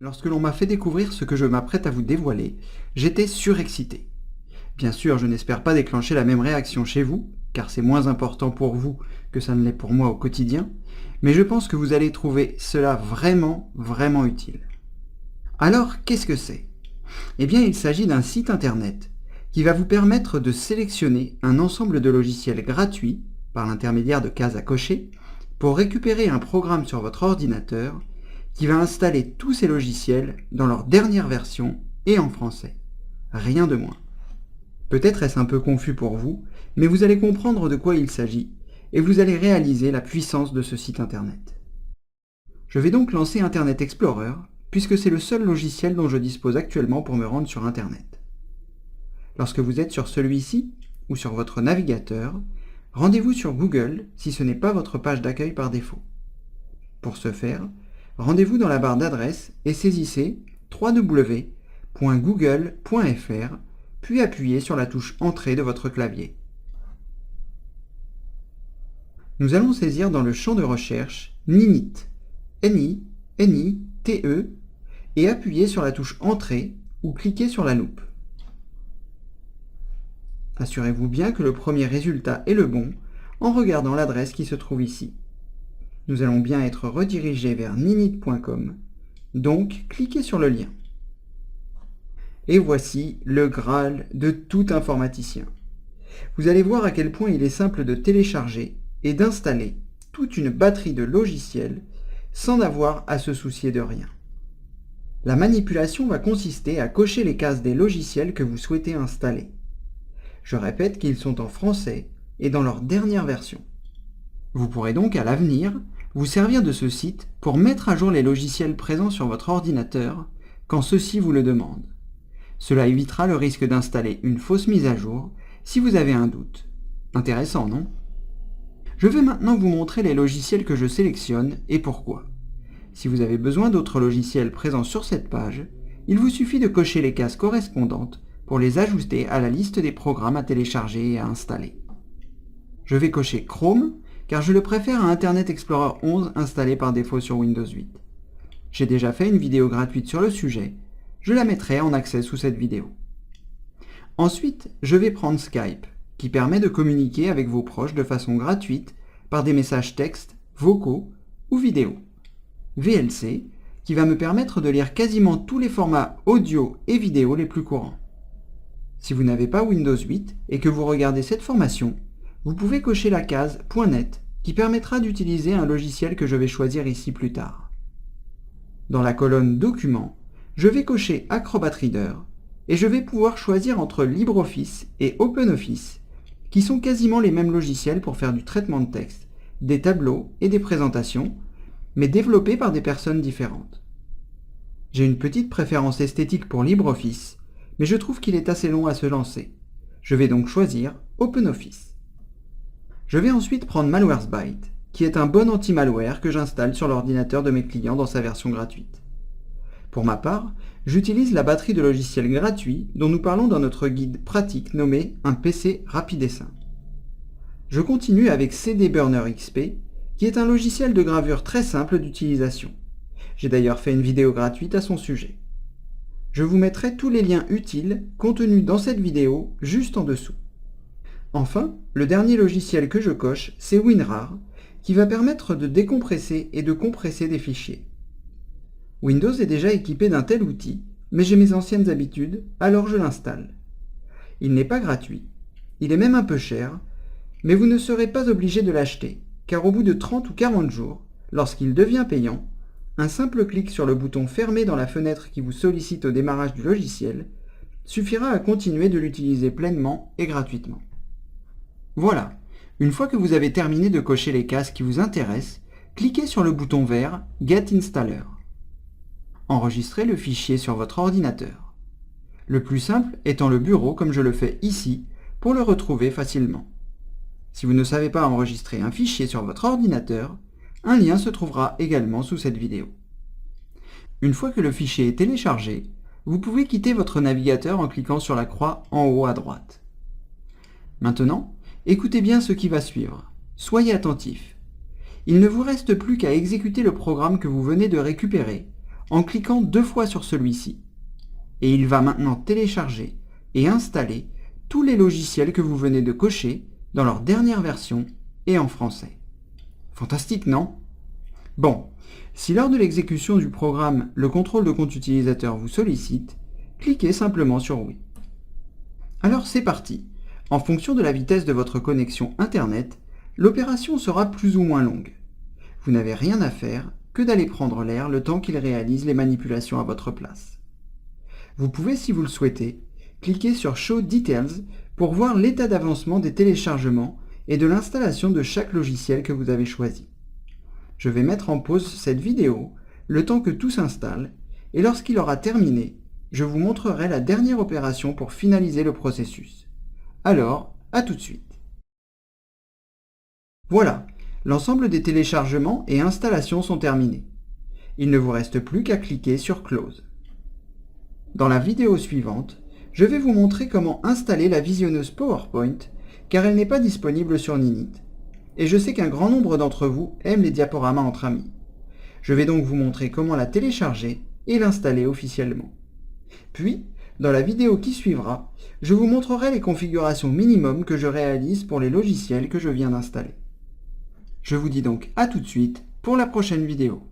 Lorsque l'on m'a fait découvrir ce que je m'apprête à vous dévoiler, j'étais surexcité. Bien sûr, je n'espère pas déclencher la même réaction chez vous, car c'est moins important pour vous que ça ne l'est pour moi au quotidien, mais je pense que vous allez trouver cela vraiment utile. Alors, qu'est-ce que c'est? Eh bien, il s'agit d'un site internet qui va vous permettre de sélectionner un ensemble de logiciels gratuits, par l'intermédiaire de cases à cocher, pour récupérer un programme sur votre ordinateur qui va installer tous ces logiciels dans leur dernière version et en français. Rien de moins. Peut-être est-ce un peu confus pour vous, mais vous allez comprendre de quoi il s'agit et vous allez réaliser la puissance de ce site internet. Je vais donc lancer Internet Explorer, puisque c'est le seul logiciel dont je dispose actuellement pour me rendre sur Internet. Lorsque vous êtes sur celui-ci, ou sur votre navigateur, rendez-vous sur Google si ce n'est pas votre page d'accueil par défaut. Pour ce faire, rendez-vous dans la barre d'adresse et saisissez www.google.fr, puis appuyez sur la touche Entrée de votre clavier. Nous allons saisir dans le champ de recherche Ninit, N-I-N-I-T-E, et appuyer sur la touche Entrée ou cliquez sur la loupe. Assurez-vous bien que le premier résultat est le bon en regardant l'adresse qui se trouve ici. Nous allons bien être redirigés vers ninit.com, donc cliquez sur le lien. Et voici le Graal de tout informaticien. Vous allez voir à quel point il est simple de télécharger et d'installer toute une batterie de logiciels sans avoir à se soucier de rien. La manipulation va consister à cocher les cases des logiciels que vous souhaitez installer. Je répète qu'ils sont en français et dans leur dernière version. Vous pourrez donc à l'avenir vous servir de ce site pour mettre à jour les logiciels présents sur votre ordinateur quand ceux-ci vous le demandent. Cela évitera le risque d'installer une fausse mise à jour si vous avez un doute. Intéressant, non? Je vais maintenant vous montrer les logiciels que je sélectionne et pourquoi. Si vous avez besoin d'autres logiciels présents sur cette page, il vous suffit de cocher les cases correspondantes pour les ajouter à la liste des programmes à télécharger et à installer. Je vais cocher Chrome, car je le préfère à Internet Explorer 11 installé par défaut sur Windows 8. J'ai déjà fait une vidéo gratuite sur le sujet, je la mettrai en accès sous cette vidéo. Ensuite, je vais prendre Skype, qui permet de communiquer avec vos proches de façon gratuite par des messages textes, vocaux ou vidéo. VLC, qui va me permettre de lire quasiment tous les formats audio et vidéo les plus courants. Si vous n'avez pas Windows 8 et que vous regardez cette formation, vous pouvez cocher la case .net qui permettra d'utiliser un logiciel que je vais choisir ici plus tard. Dans la colonne Documents, je vais cocher Acrobat Reader et je vais pouvoir choisir entre LibreOffice et OpenOffice, qui sont quasiment les mêmes logiciels pour faire du traitement de texte, des tableaux et des présentations, mais développés par des personnes différentes. J'ai une petite préférence esthétique pour LibreOffice, mais je trouve qu'il est assez long à se lancer. Je vais donc choisir OpenOffice. Je vais ensuite prendre Malwaresbyte, qui est un bon anti-malware que j'installe sur l'ordinateur de mes clients dans sa version gratuite. Pour ma part, j'utilise la batterie de logiciels gratuits dont nous parlons dans notre guide pratique nommé un PC Rapidessin. Je continue avec CD Burner XP, qui est un logiciel de gravure très simple d'utilisation. J'ai d'ailleurs fait une vidéo gratuite à son sujet. Je vous mettrai tous les liens utiles contenus dans cette vidéo juste en dessous. Enfin, le dernier logiciel que je coche, c'est WinRAR, qui va permettre de décompresser et de compresser des fichiers. Windows est déjà équipé d'un tel outil, mais j'ai mes anciennes habitudes, alors je l'installe. Il n'est pas gratuit, il est même un peu cher, mais vous ne serez pas obligé de l'acheter, car au bout de 30 ou 40 jours, lorsqu'il devient payant, un simple clic sur le bouton fermé dans la fenêtre qui vous sollicite au démarrage du logiciel suffira à continuer de l'utiliser pleinement et gratuitement. Voilà, une fois que vous avez terminé de cocher les cases qui vous intéressent, cliquez sur le bouton vert « Get Installer ». Enregistrez le fichier sur votre ordinateur. Le plus simple étant le bureau comme je le fais ici pour le retrouver facilement. Si vous ne savez pas enregistrer un fichier sur votre ordinateur, un lien se trouvera également sous cette vidéo. Une fois que le fichier est téléchargé, vous pouvez quitter votre navigateur en cliquant sur la croix en haut à droite. Maintenant, écoutez bien ce qui va suivre. Soyez attentifs. Il ne vous reste plus qu'à exécuter le programme que vous venez de récupérer en cliquant 2 fois sur celui-ci. Et il va maintenant télécharger et installer tous les logiciels que vous venez de cocher dans leur dernière version et en français. Fantastique, non? Bon, si lors de l'exécution du programme, le contrôle de compte utilisateur vous sollicite, cliquez simplement sur oui. Alors c'est parti. En fonction de la vitesse de votre connexion Internet, l'opération sera plus ou moins longue. Vous n'avez rien à faire que d'aller prendre l'air le temps qu'il réalise les manipulations à votre place. Vous pouvez, si vous le souhaitez, cliquer sur Show Details pour voir l'état d'avancement des téléchargements et de l'installation de chaque logiciel que vous avez choisi. Je vais mettre en pause cette vidéo le temps que tout s'installe et lorsqu'il aura terminé, je vous montrerai la dernière opération pour finaliser le processus. Alors, à tout de suite. Voilà, l'ensemble des téléchargements et installations sont terminés. Il ne vous reste plus qu'à cliquer sur Close. Dans la vidéo suivante, je vais vous montrer comment installer la visionneuse PowerPoint car elle n'est pas disponible sur Ninit. Et je sais qu'un grand nombre d'entre vous aiment les diaporamas entre amis. Je vais donc vous montrer comment la télécharger et l'installer officiellement. Puis, dans la vidéo qui suivra, je vous montrerai les configurations minimum que je réalise pour les logiciels que je viens d'installer. Je vous dis donc à tout de suite pour la prochaine vidéo.